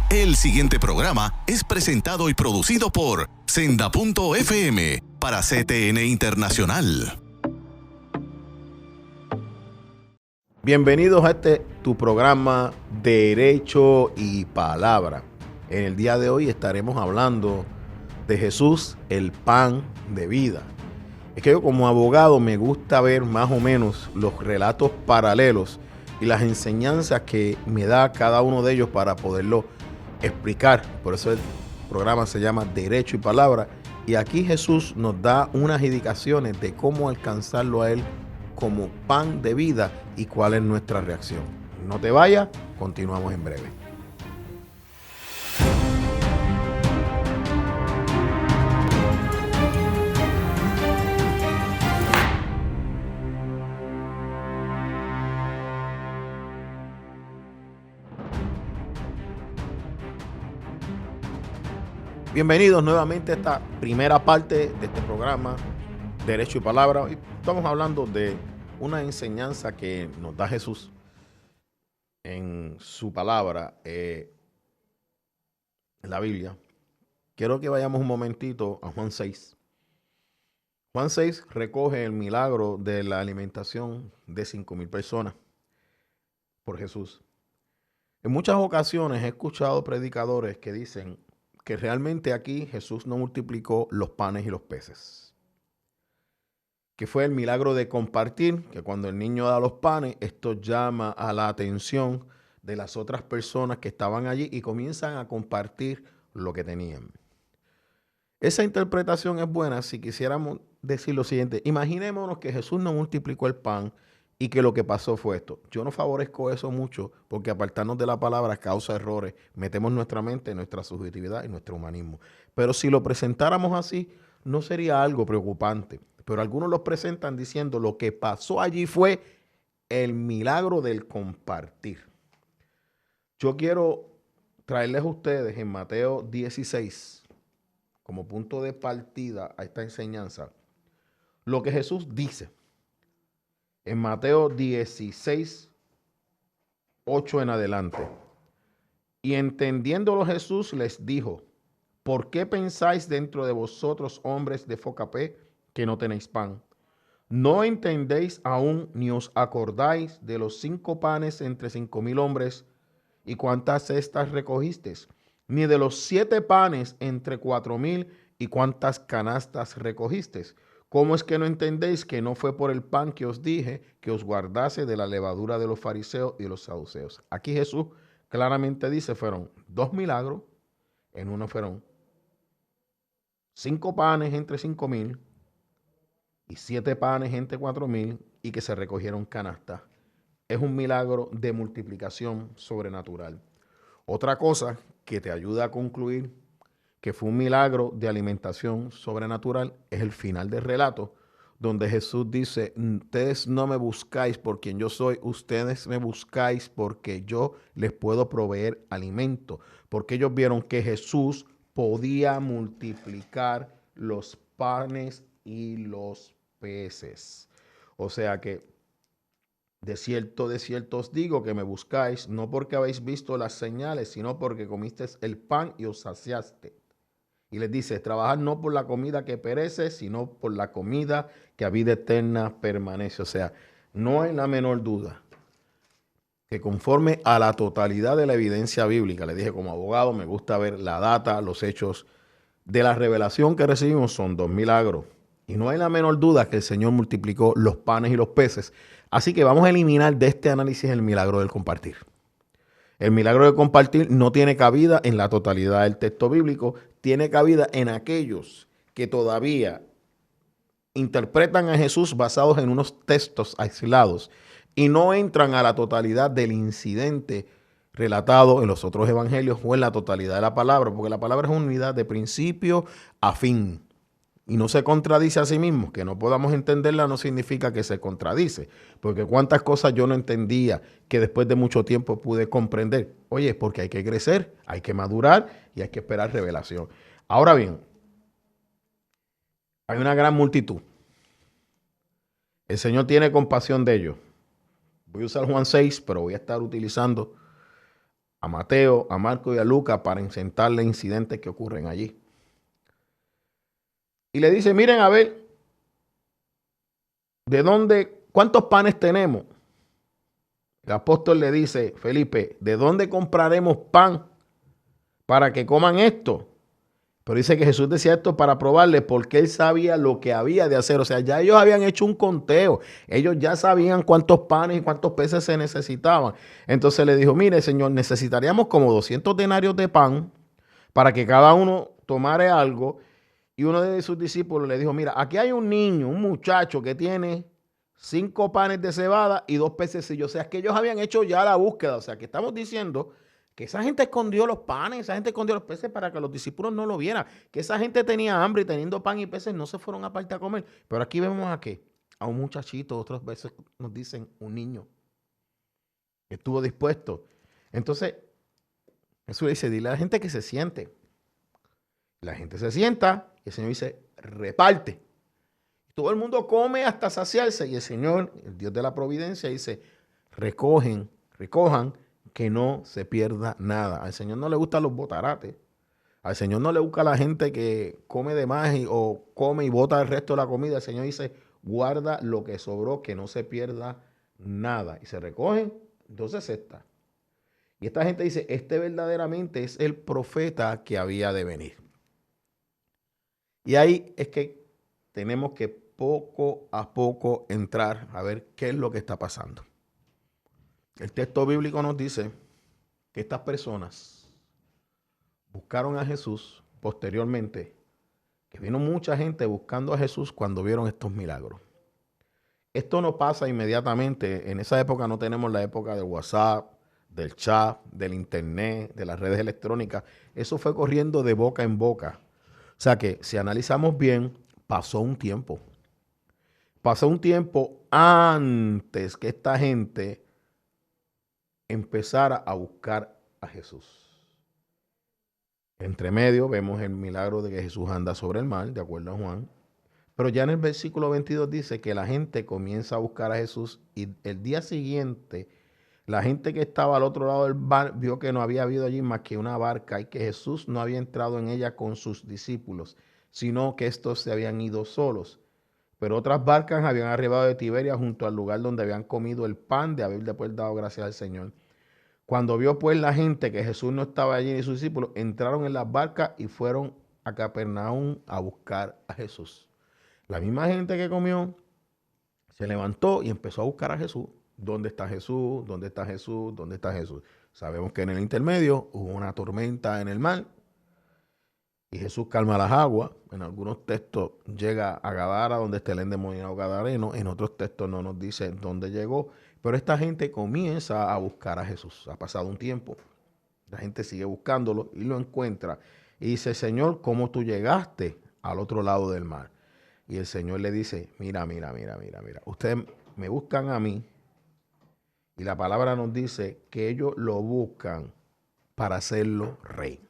El siguiente programa es presentado y producido por Senda.fm para CTN Internacional. Bienvenidos a tu programa Derecho y Palabra. En el día de hoy estaremos hablando de Jesús, el pan de vida. Es que yo como abogado me gusta ver más o menos los relatos paralelos y las enseñanzas que me da cada uno de ellos para poderlo explicar. Por eso el programa se llama Derecho y Palabra. Y aquí Jesús nos da unas indicaciones de cómo alcanzarlo a Él como pan de vida y cuál es nuestra reacción. No te vayas, continuamos en breve. Bienvenidos nuevamente a esta primera parte de este programa, Derecho y Palabra. Hoy estamos hablando de una enseñanza que nos da Jesús en su palabra, en la Biblia. Quiero que vayamos un momentito a Juan 6. Juan 6 recoge el milagro de la alimentación de 5,000 personas por Jesús. En muchas ocasiones he escuchado predicadores que dicen que realmente aquí Jesús no multiplicó los panes y los peces, que fue el milagro de compartir, que cuando el niño da los panes, esto llama a la atención de las otras personas que estaban allí y comienzan a compartir lo que tenían. Esa interpretación es buena si quisiéramos decir lo siguiente: imaginémonos que Jesús no multiplicó el pan y que lo que pasó fue esto. Yo no favorezco eso mucho porque apartarnos de la palabra causa errores. Metemos nuestra mente, nuestra subjetividad y nuestro humanismo. Pero si lo presentáramos así, no sería algo preocupante. Pero algunos lo presentan diciendo lo que pasó allí fue el milagro del compartir. Yo quiero traerles a ustedes en Mateo 16, como punto de partida a esta enseñanza, lo que Jesús dice. En Mateo 16, 8 en adelante. Y entendiéndolo Jesús les dijo: ¿por qué pensáis dentro de vosotros, hombres de poca fe, que no tenéis pan? ¿No entendéis aún ni os acordáis de los 5 panes entre 5,000 hombres y cuántas cestas recogisteis? Ni de los 7 panes entre 4,000 y cuántas canastas recogisteis. ¿Cómo es que no entendéis que no fue por el pan que os dije que os guardase de la levadura de los fariseos y de los saduceos? Aquí Jesús claramente dice, fueron 2 milagros, en uno fueron 5 panes entre 5,000 y 7 panes entre 4,000 y que se recogieron canastas. Es un milagro de multiplicación sobrenatural. Otra cosa que te ayuda a concluir que fue un milagro de alimentación sobrenatural es el final del relato, donde Jesús dice: ustedes no me buscáis por quien yo soy, ustedes me buscáis porque yo les puedo proveer alimento. Porque ellos vieron que Jesús podía multiplicar los panes y los peces. O sea que de cierto os digo que me buscáis, no porque habéis visto las señales, sino porque comisteis el pan y os saciaste. Y les dice: trabajad no por la comida que perece, sino por la comida que a vida eterna permanece. O sea, no hay la menor duda que conforme a la totalidad de la evidencia bíblica, le dije como abogado, me gusta ver la data, los hechos de la revelación que recibimos, son 2 milagros. Y no hay la menor duda que el Señor multiplicó los panes y los peces. Así que vamos a eliminar de este análisis el milagro del compartir. El milagro de compartir no tiene cabida en la totalidad del texto bíblico, tiene cabida en aquellos que todavía interpretan a Jesús basados en unos textos aislados y no entran a la totalidad del incidente relatado en los otros evangelios o en la totalidad de la palabra, porque la palabra es una unidad de principio a fin. Y no se contradice a sí mismo. Que no podamos entenderla no significa que se contradice. Porque cuántas cosas yo no entendía que después de mucho tiempo pude comprender. Oye, porque hay que crecer, hay que madurar y hay que esperar revelación. Ahora bien, hay una gran multitud. El Señor tiene compasión de ellos. Voy a usar Juan 6, pero voy a estar utilizando a Mateo, a Marco y a Lucas para incentarle incidentes que ocurren allí. Y le dice, miren a ver, ¿cuántos panes tenemos? El apóstol le dice, Felipe, ¿de dónde compraremos pan para que coman esto? Pero dice que Jesús decía esto para probarle porque él sabía lo que había de hacer. O sea, ya ellos habían hecho un conteo. Ellos ya sabían cuántos panes y cuántos peces se necesitaban. Entonces le dijo, mire, Señor, necesitaríamos como 200 denarios de pan para que cada uno tomara algo. Y uno de sus discípulos le dijo, mira, aquí hay un niño, un muchacho que tiene 5 panes de cebada y 2 pececillos. O sea, que ellos habían hecho ya la búsqueda. O sea, que estamos diciendo que esa gente escondió los panes, esa gente escondió los peces para que los discípulos no lo vieran. Que esa gente tenía hambre y teniendo pan y peces no se fueron aparte a comer. Pero aquí vemos a qué, a un muchachito, otras veces nos dicen un niño que estuvo dispuesto. Entonces, Jesús dice, dile a la gente que se siente. La gente se sienta y el Señor dice, reparte. Todo el mundo come hasta saciarse y el Señor, el Dios de la providencia, dice, recojan, que no se pierda nada. Al Señor no le gustan los botarates. Al Señor no le gusta la gente que come de más o come y bota el resto de la comida. El Señor dice, guarda lo que sobró, que no se pierda nada. Y se recogen 12 cestas. Y esta gente dice, este verdaderamente es el profeta que había de venir. Y ahí es que tenemos que poco a poco entrar a ver qué es lo que está pasando. El texto bíblico nos dice que estas personas buscaron a Jesús posteriormente, que vino mucha gente buscando a Jesús cuando vieron estos milagros. Esto no pasa inmediatamente. En esa época no tenemos la época del WhatsApp, del chat, del internet, de las redes electrónicas. Eso fue corriendo de boca en boca. O sea que si analizamos bien, pasó un tiempo. Pasó un tiempo antes que esta gente empezara a buscar a Jesús. Entre medio vemos el milagro de que Jesús anda sobre el mar, de acuerdo a Juan. Pero ya en el versículo 22 dice que la gente comienza a buscar a Jesús y el día siguiente la gente que estaba al otro lado del mar vio que no había habido allí más que una barca y que Jesús no había entrado en ella con sus discípulos, sino que estos se habían ido solos. Pero otras barcas habían arribado de Tiberia junto al lugar donde habían comido el pan de haber después dado gracias al Señor. Cuando vio pues la gente que Jesús no estaba allí ni sus discípulos, entraron en las barcas y fueron a Capernaum a buscar a Jesús. La misma gente que comió se levantó y empezó a buscar a Jesús. ¿Dónde está Jesús? ¿Dónde está Jesús? ¿Dónde está Jesús? Sabemos que en el intermedio hubo una tormenta en el mar y Jesús calma las aguas. En algunos textos llega a Gadara, donde está el endemoniado gadareno. En otros textos no nos dice dónde llegó. Pero esta gente comienza a buscar a Jesús. Ha pasado un tiempo. La gente sigue buscándolo y lo encuentra. Y dice, Señor, ¿cómo tú llegaste al otro lado del mar? Y el Señor le dice, mira. Ustedes me buscan a mí. Y la palabra nos dice que ellos lo buscan para hacerlo rey.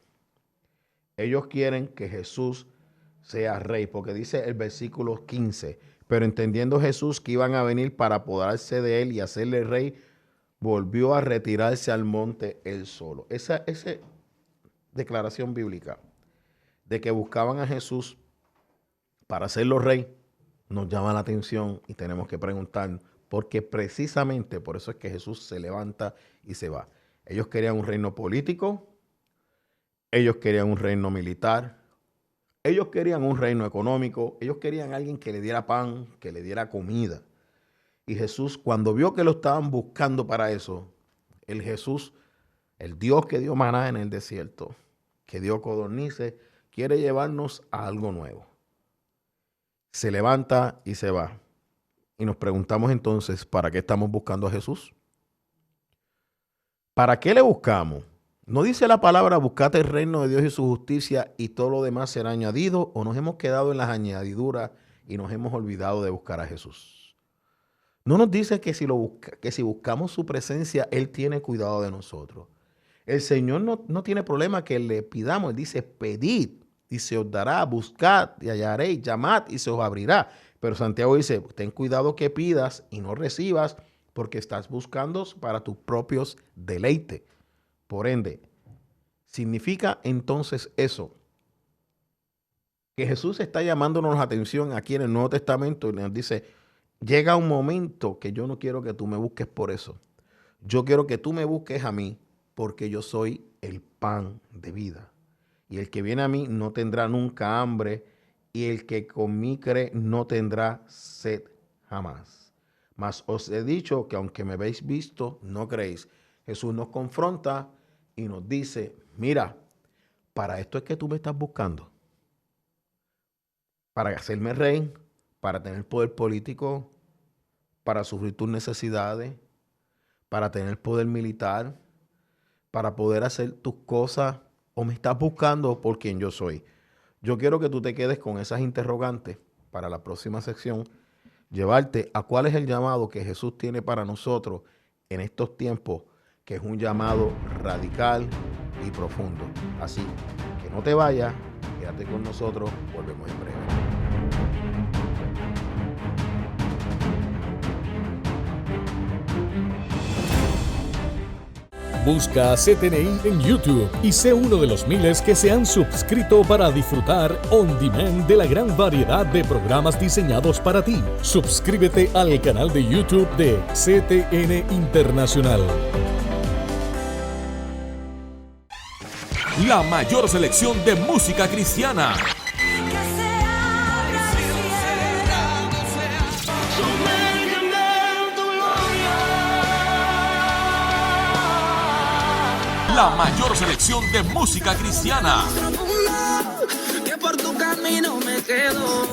Ellos quieren que Jesús sea rey, porque dice el versículo 15, pero entendiendo Jesús que iban a venir para apoderarse de él y hacerle rey, volvió a retirarse al monte él solo. Esa declaración bíblica de que buscaban a Jesús para hacerlo rey nos llama la atención y tenemos que preguntarnos, porque precisamente por eso es que Jesús se levanta y se va. Ellos querían un reino político, ellos querían un reino militar, ellos querían un reino económico, ellos querían alguien que le diera pan, que le diera comida. Y Jesús, cuando vio que lo estaban buscando para eso, el Jesús, el Dios que dio maná en el desierto, que dio codornices, quiere llevarnos a algo nuevo. Se levanta y se va. Y nos preguntamos entonces, ¿para qué estamos buscando a Jesús? ¿Para qué le buscamos? ¿No dice la palabra, buscad el reino de Dios y su justicia y todo lo demás será añadido? ¿O nos hemos quedado en las añadiduras y nos hemos olvidado de buscar a Jesús? ¿No nos dice que si buscamos su presencia, Él tiene cuidado de nosotros? El Señor no tiene problema que le pidamos. Él dice, pedid y se os dará, buscad y hallaréis, llamad y se os abrirá. Pero Santiago dice, ten cuidado que pidas y no recibas, porque estás buscando para tus propios deleites. Por ende, significa entonces eso, que Jesús está llamándonos la atención aquí en el Nuevo Testamento y nos dice, llega un momento que yo no quiero que tú me busques por eso. Yo quiero que tú me busques a mí porque yo soy el pan de vida. Y el que viene a mí no tendrá nunca hambre y el que con mí cree no tendrá sed jamás. Mas os he dicho que aunque me habéis visto, no creéis. Jesús nos confronta y nos dice, mira, para esto es que tú me estás buscando. Para hacerme rey, para tener poder político, para sufrir tus necesidades, para tener poder militar, para poder hacer tus cosas, o me estás buscando por quien yo soy. Yo quiero que tú te quedes con esas interrogantes para la próxima sección, llevarte a cuál es el llamado que Jesús tiene para nosotros en estos tiempos, que es un llamado radical y profundo. Así que no te vayas, quédate con nosotros, volvemos en breve. Busca CTNI en YouTube y sé uno de los miles que se han suscrito para disfrutar on demand de la gran variedad de programas diseñados para ti. Suscríbete al canal de YouTube de CTN Internacional. La mayor selección de música cristiana. La mayor selección de música cristiana.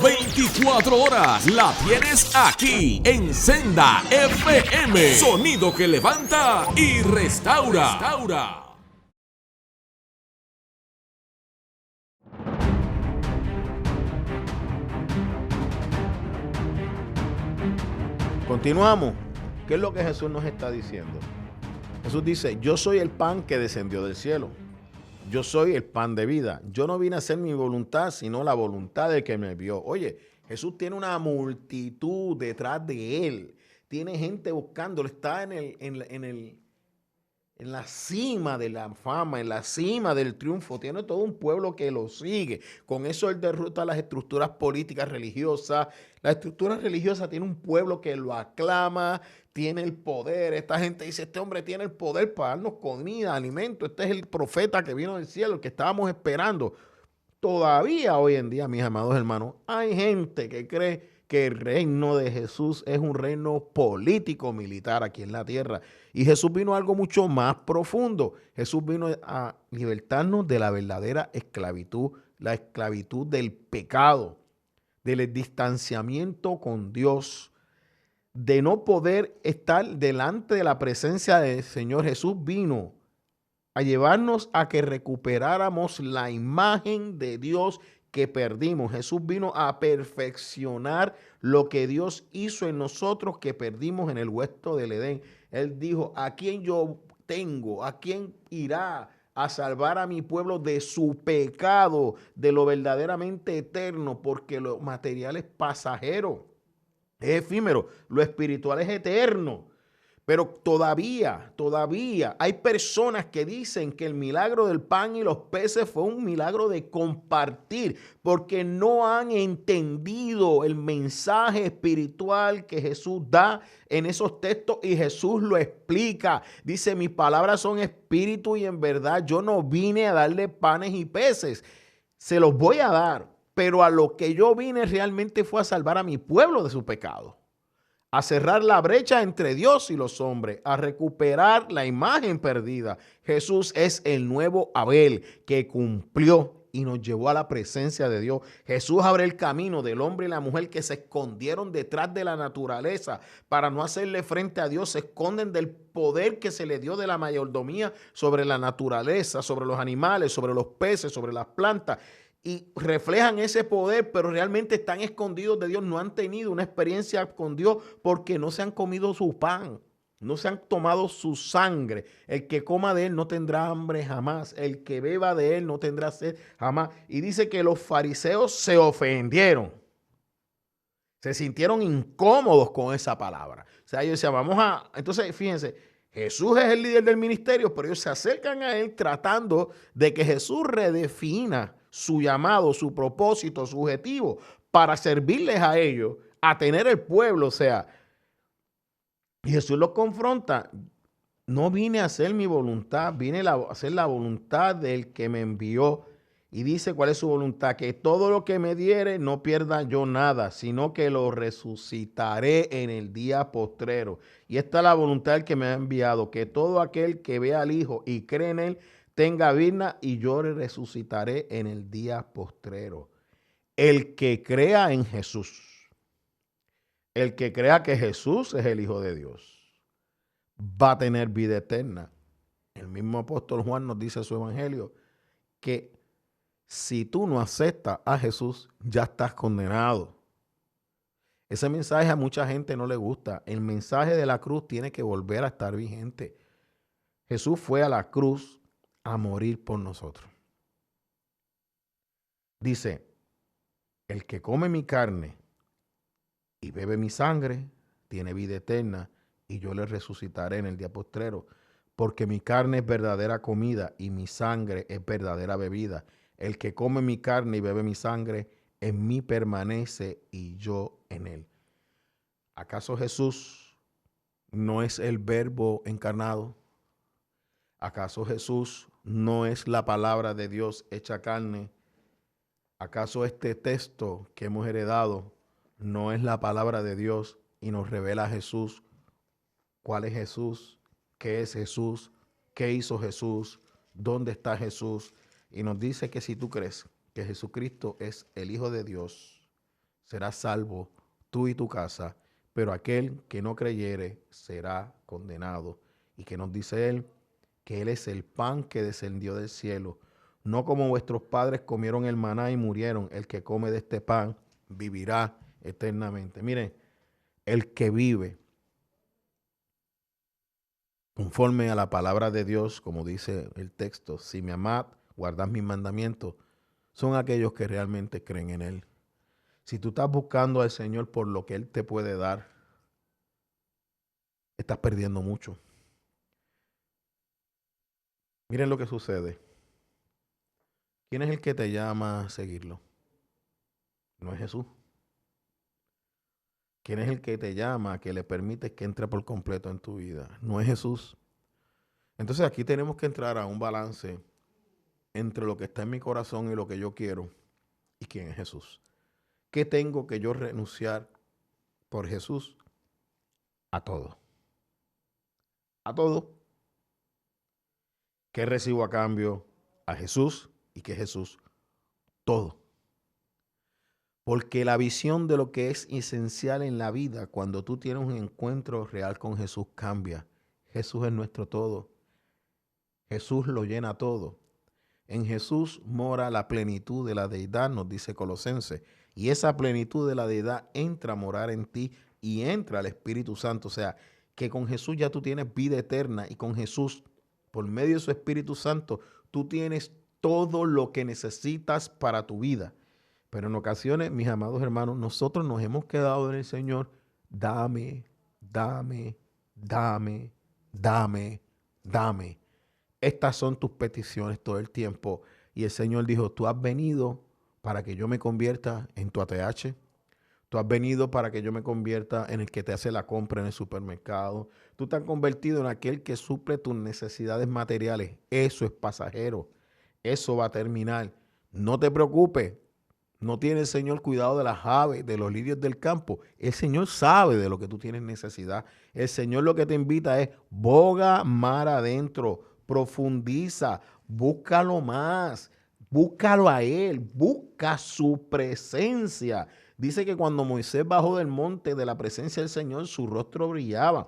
24 horas la tienes aquí en Senda FM. Sonido que levanta y restaura. Continuamos. ¿Qué es lo que Jesús nos está diciendo? Jesús dice, yo soy el pan que descendió del cielo. Yo soy el pan de vida. Yo no vine a hacer mi voluntad, sino la voluntad del que me envió. Oye, Jesús tiene una multitud detrás de él. Tiene gente buscándolo. Está en la cima de la fama, en la cima del triunfo. Tiene todo un pueblo que lo sigue. Con eso él derrota las estructuras políticas religiosas. La estructura religiosa tiene un pueblo que lo aclama, tiene el poder. Esta gente dice, este hombre tiene el poder para darnos comida, alimento. Este es el profeta que vino del cielo, el que estábamos esperando. Todavía hoy en día, mis amados hermanos, hay gente que cree que el reino de Jesús es un reino político-militar aquí en la tierra. Y Jesús vino a algo mucho más profundo. Jesús vino a libertarnos de la verdadera esclavitud, la esclavitud del pecado, del distanciamiento con Dios, de no poder estar delante de la presencia del Señor. Jesús vino a llevarnos a que recuperáramos la imagen de Dios que perdimos. Jesús vino a perfeccionar lo que Dios hizo en nosotros que perdimos en el huerto del Edén. Él dijo, ¿a quién yo tengo? ¿A quién irá a salvar a mi pueblo de su pecado, de lo verdaderamente eterno? Porque lo material es pasajero, es efímero, lo espiritual es eterno. Pero todavía hay personas que dicen que el milagro del pan y los peces fue un milagro de compartir, porque no han entendido el mensaje espiritual que Jesús da en esos textos, y Jesús lo explica. Dice, mis palabras son espíritu y en verdad. Yo no vine a darle panes y peces, se los voy a dar, pero a lo que yo vine realmente fue a salvar a mi pueblo de su pecado, a cerrar la brecha entre Dios y los hombres, a recuperar la imagen perdida. Jesús es el nuevo Abel que cumplió y nos llevó a la presencia de Dios. Jesús abre el camino del hombre y la mujer que se escondieron detrás de la naturaleza para no hacerle frente a Dios. Se esconden del poder que se le dio de la mayordomía sobre la naturaleza, sobre los animales, sobre los peces, sobre las plantas. Y reflejan ese poder, pero realmente están escondidos de Dios. No han tenido una experiencia con Dios porque no se han comido su pan, no se han tomado su sangre. El que coma de él no tendrá hambre jamás. El que beba de él no tendrá sed jamás. Y dice que los fariseos se ofendieron. Se sintieron incómodos con esa palabra. O sea, ellos decían, entonces, fíjense, Jesús es el líder del ministerio, pero ellos se acercan a él tratando de que Jesús redefina su llamado, su propósito, su objetivo para servirles a ellos, a tener el pueblo. O sea, y Jesús los confronta. No vine a hacer mi voluntad, vine a hacer la voluntad del que me envió. Y dice cuál es su voluntad, que todo lo que me diere no pierda yo nada, sino que lo resucitaré en el día postrero. Y esta es la voluntad del que me ha enviado, que todo aquel que vea al Hijo y cree en él tenga vida y yo le resucitaré en el día postrero. El que crea en Jesús, el que crea que Jesús es el Hijo de Dios, va a tener vida eterna. El mismo apóstol Juan nos dice en su evangelio que si tú no aceptas a Jesús, ya estás condenado. Ese mensaje a mucha gente no le gusta. El mensaje de la cruz tiene que volver a estar vigente. Jesús fue a la cruz a morir por nosotros. Dice, el que come mi carne y bebe mi sangre, tiene vida eterna, y yo le resucitaré en el día postrero, porque mi carne es verdadera comida y mi sangre es verdadera bebida. El que come mi carne y bebe mi sangre, en mí permanece y yo en él. ¿Acaso Jesús no es el Verbo encarnado? ¿Acaso Jesús no es la palabra de Dios hecha carne? ¿Acaso este texto que hemos heredado no es la palabra de Dios y nos revela a Jesús? ¿Cuál es Jesús? ¿Qué es Jesús? ¿Qué hizo Jesús? ¿Dónde está Jesús? Y nos dice que si tú crees que Jesucristo es el Hijo de Dios, serás salvo tú y tu casa, pero aquel que no creyere será condenado. Y que nos dice él que él es el pan que descendió del cielo, no como vuestros padres comieron el maná y murieron. El que come de este pan vivirá eternamente. Miren, el que vive conforme a la palabra de Dios, como dice el texto, si me amad, guardad mis mandamientos, son aquellos que realmente creen en él. Si tú estás buscando al Señor por lo que él te puede dar, estás perdiendo mucho. Miren lo que sucede. ¿Quién es el que te llama a seguirlo? No es Jesús. ¿Quién es el que te llama, que le permites que entre por completo en tu vida? No es Jesús. Entonces aquí tenemos que entrar a un balance entre lo que está en mi corazón y lo que yo quiero y quién es Jesús. ¿Qué tengo que yo renunciar por Jesús? A todo. A todo. ¿Qué recibo a cambio? A Jesús. ¿Y qué es Jesús? Todo. Porque la visión de lo que es esencial en la vida, cuando tú tienes un encuentro real con Jesús, cambia. Jesús es nuestro todo. Jesús lo llena todo. En Jesús mora la plenitud de la deidad, nos dice Colosenses. Y esa plenitud de la deidad entra a morar en ti y entra el Espíritu Santo. O sea, que con Jesús ya tú tienes vida eterna y con Jesús, por medio de su Espíritu Santo, tú tienes todo lo que necesitas para tu vida. Pero en ocasiones, mis amados hermanos, nosotros nos hemos quedado en el Señor, dame, dame, dame, dame, dame. Estas son tus peticiones todo el tiempo. Y el Señor dijo, tú has venido para que yo me convierta en tu ATH. Tú has venido para que yo me convierta en el que te hace la compra en el supermercado. Tú te has convertido en aquel que suple tus necesidades materiales. Eso es pasajero. Eso va a terminar. No te preocupes. No tiene el Señor cuidado de las aves, de los lirios del campo. El Señor sabe de lo que tú tienes necesidad. El Señor lo que te invita es boga mar adentro, profundiza, búscalo más, búscalo a Él, busca su presencia. Dice que cuando Moisés bajó del monte de la presencia del Señor, su rostro brillaba.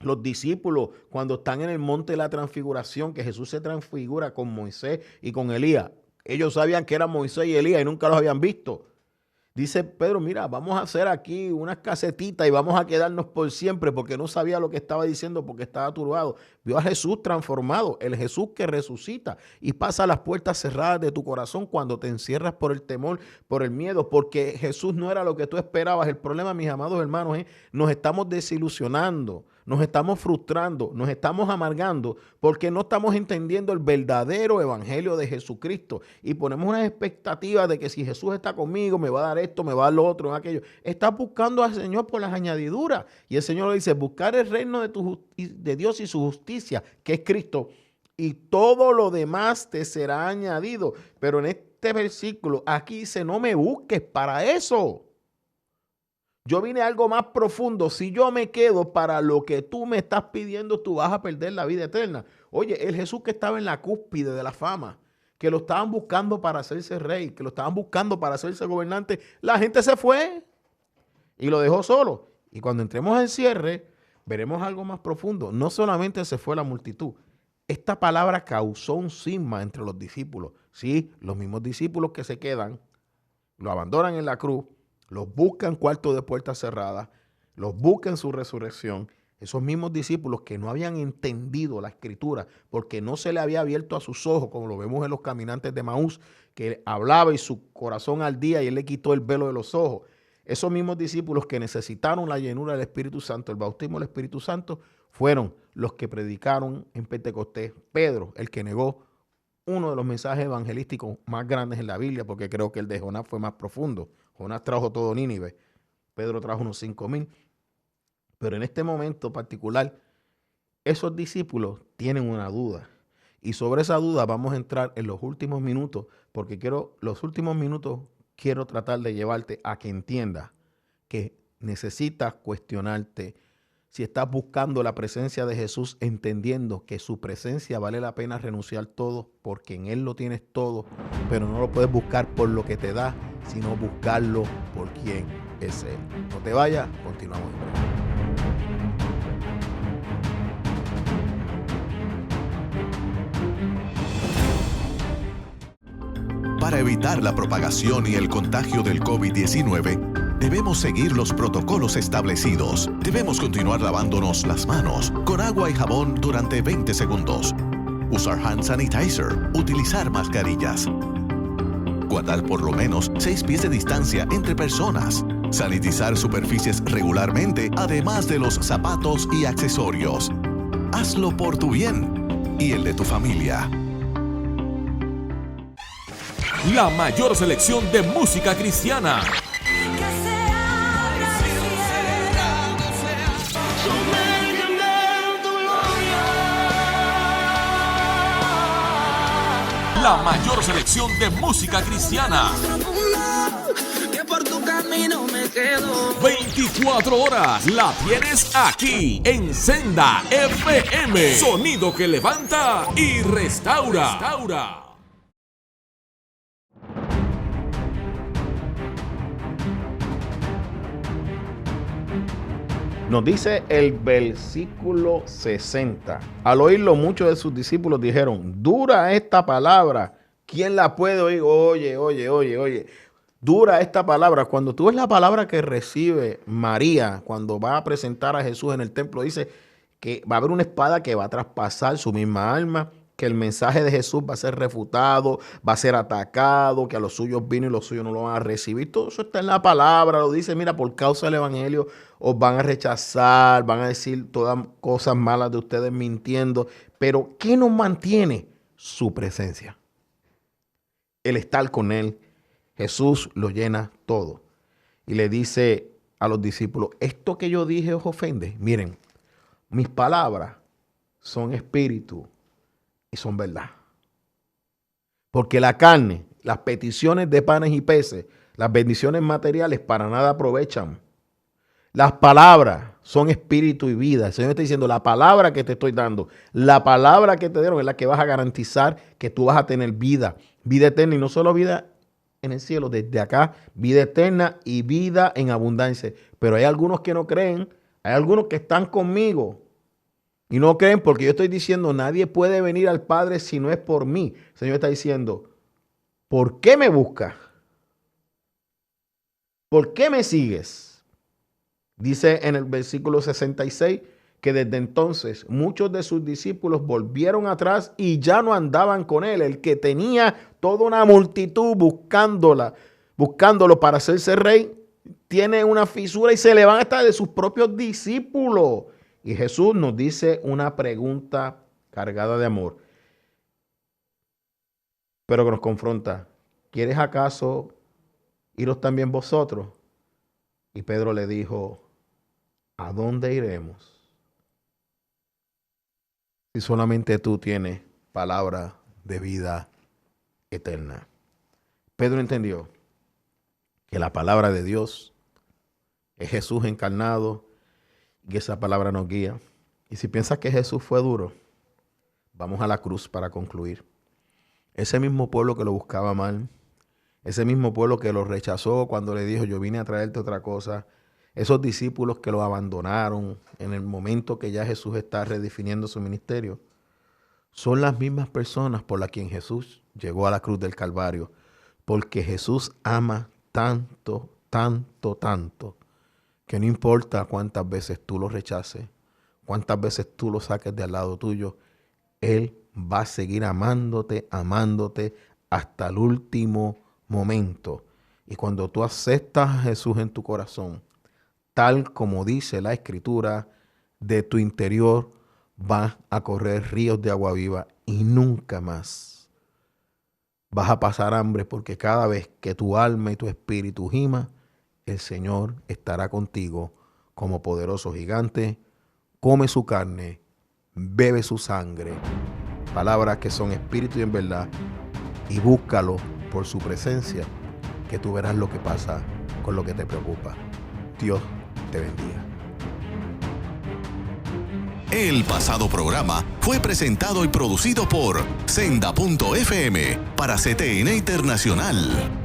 Los discípulos, cuando están en el monte de la transfiguración, que Jesús se transfigura con Moisés y con Elías, ellos sabían que eran Moisés y Elías y nunca los habían visto. Dice Pedro, mira, vamos a hacer aquí unas casetitas y vamos a quedarnos por siempre, porque no sabía lo que estaba diciendo porque estaba turbado. Vio a Jesús transformado, el Jesús que resucita y pasa las puertas cerradas de tu corazón cuando te encierras por el temor, por el miedo, porque Jesús no era lo que tú esperabas. El problema, mis amados hermanos, es nos estamos desilusionando, nos estamos frustrando, nos estamos amargando porque no estamos entendiendo el verdadero evangelio de Jesucristo y ponemos unas expectativas de que si Jesús está conmigo me va a dar esto, me va a dar lo otro, aquello. Estás buscando al Señor por las añadiduras y el Señor le dice, buscar el reino de Dios y su justicia, que es Cristo, y todo lo demás te será añadido. Pero en este versículo aquí dice, no me busques para eso. Yo vine a algo más profundo. Si yo me quedo para lo que tú me estás pidiendo, tú vas a perder la vida eterna. Oye, el Jesús que estaba en la cúspide de la fama, que lo estaban buscando para hacerse rey, que lo estaban buscando para hacerse gobernante, la gente se fue y lo dejó solo. Y cuando entremos al cierre, veremos algo más profundo. No solamente se fue la multitud. Esta palabra causó un cisma entre los discípulos. Sí, los mismos discípulos que se quedan, lo abandonan en la cruz, los buscan cuarto de puertas cerradas, los buscan su resurrección. Esos mismos discípulos que no habían entendido la escritura porque no se le había abierto a sus ojos, como lo vemos en los caminantes de Maús, que hablaba y su corazón ardía y él le quitó el velo de los ojos. Esos mismos discípulos que necesitaron la llenura del Espíritu Santo, el bautismo del Espíritu Santo, fueron los que predicaron en Pentecostés. Pedro, el que negó uno de los mensajes evangelísticos más grandes en la Biblia, porque creo que el de Jonás fue más profundo. Jonás trajo todo Nínive, Pedro trajo unos 5,000. Pero en este momento particular, esos discípulos tienen una duda. Y sobre esa duda vamos a entrar en los últimos minutos, porque quiero tratar de llevarte a que entiendas que necesitas cuestionarte si estás buscando la presencia de Jesús, entendiendo que su presencia vale la pena renunciar todo, porque en Él lo tienes todo, pero no lo puedes buscar por lo que te da, sino buscarlo por quien es Él. No te vayas, continuamos en breve. Para evitar la propagación y el contagio del COVID-19, debemos seguir los protocolos establecidos. Debemos continuar lavándonos las manos con agua y jabón durante 20 segundos. Usar hand sanitizer. Utilizar mascarillas. Guardar por lo menos 6 pies de distancia entre personas. Sanitizar superficies regularmente, además de los zapatos y accesorios. Hazlo por tu bien y el de tu familia. La mayor selección de música cristiana. La mayor selección de música cristiana. 24 horas la tienes aquí en Senda FM. Sonido que levanta y restaura. Nos dice el versículo 60. Al oírlo, muchos de sus discípulos dijeron, dura esta palabra, ¿quién la puede oír? Oye. Dura esta palabra. Cuando tú ves la palabra que recibe María, cuando va a presentar a Jesús en el templo, dice que va a haber una espada que va a traspasar su misma alma, que el mensaje de Jesús va a ser refutado, va a ser atacado, que a los suyos vino y los suyos no lo van a recibir. Todo eso está en la palabra, lo dice, mira, por causa del evangelio os van a rechazar, van a decir todas cosas malas de ustedes mintiendo. Pero ¿qué nos mantiene? Su presencia. El estar con Él. Jesús lo llena todo. Y le dice a los discípulos, esto que yo dije os ofende. Miren, mis palabras son espíritu y son verdad. Porque la carne, las peticiones de panes y peces, las bendiciones materiales para nada aprovechan. Las palabras son espíritu y vida. El Señor está diciendo, la palabra que te estoy dando, la palabra que te dieron es la que vas a garantizar que tú vas a tener vida eterna, y no solo vida en el cielo, desde acá, vida eterna y vida en abundancia. Pero hay algunos que no creen, hay algunos que están conmigo y no creen, porque yo estoy diciendo, nadie puede venir al Padre si no es por mí. El Señor está diciendo, ¿por qué me buscas? ¿Por qué me sigues? Dice en el versículo 66 que desde entonces muchos de sus discípulos volvieron atrás y ya no andaban con él. El que tenía toda una multitud buscándolo para hacerse rey, tiene una fisura y se le van hasta de sus propios discípulos. Y Jesús nos dice una pregunta cargada de amor, pero que nos confronta. ¿Quieres acaso iros también vosotros? Y Pedro le dijo, ¿a dónde iremos? Si solamente tú tienes palabra de vida eterna. Pedro entendió que la palabra de Dios es Jesús encarnado y que esa palabra nos guía. Y si piensas que Jesús fue duro, vamos a la cruz para concluir. Ese mismo pueblo que lo buscaba mal, ese mismo pueblo que lo rechazó cuando le dijo, yo vine a traerte otra cosa, esos discípulos que lo abandonaron en el momento que ya Jesús está redefiniendo su ministerio, son las mismas personas por las quien Jesús llegó a la cruz del Calvario, porque Jesús ama tanto, tanto, tanto, que no importa cuántas veces tú lo rechaces, cuántas veces tú lo saques de al lado tuyo, Él va a seguir amándote, amándote hasta el último momento. Y cuando tú aceptas a Jesús en tu corazón, tal como dice la Escritura, de tu interior van a correr ríos de agua viva y nunca más vas a pasar hambre, porque cada vez que tu alma y tu espíritu gima, el Señor estará contigo como poderoso gigante. Come su carne, bebe su sangre, palabras que son espíritu y en verdad, y búscalo por su presencia, que tú verás lo que pasa con lo que te preocupa. Dios te bendiga. El pasado programa fue presentado y producido por Senda.fm para CTN Internacional.